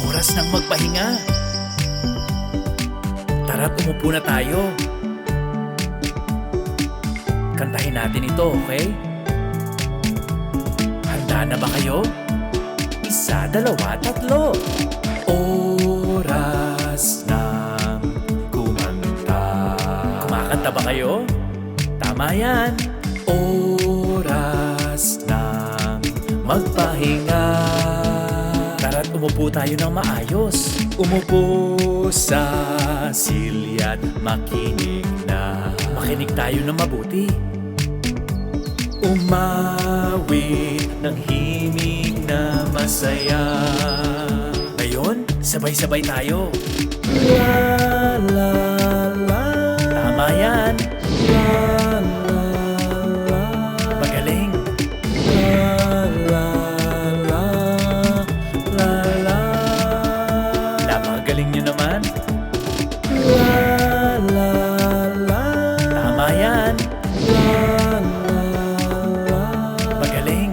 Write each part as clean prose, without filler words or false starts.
Oras ng magpahinga. Tara't umupo na tayo. Kantahin natin ito, okay? Handa na ba kayo? 1, 2, 3. Oras ng kumanta. Kumakanta ba kayo? Tama yan. Oras ng magpahinga. Tara't umupo tayo ng maayos. Umupo sa silya't makinig na. Makinig tayo ng mabuti. Umawit ng himig na masaya. Ngayon, sabay-sabay tayo. La la la. Tama yan. La la la. Magaling. La la la. La la. Napakagaling nyo naman. La la la. Tama yan. La la la. Magaling.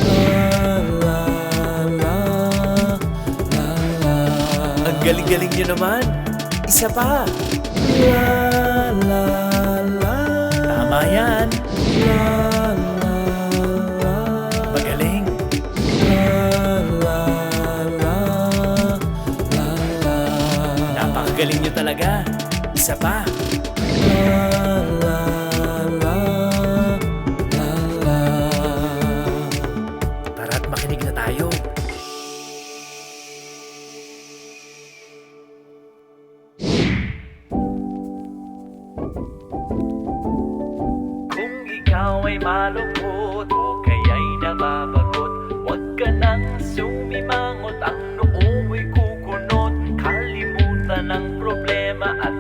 La la la. La la. Ang galing-galing nyo naman. Isa pa. La la la. Tama yan. La la la. Magaling. La la la. La la. Napakagaling nyo talaga. Isa pa. La la la. La la. Tara't makinig na tayo. Kung ikaw ay malungkot o kaya'y nababagot, huwag ka nang sumimangot, ang noo mo'y kukunot. Kalimutan ang problema at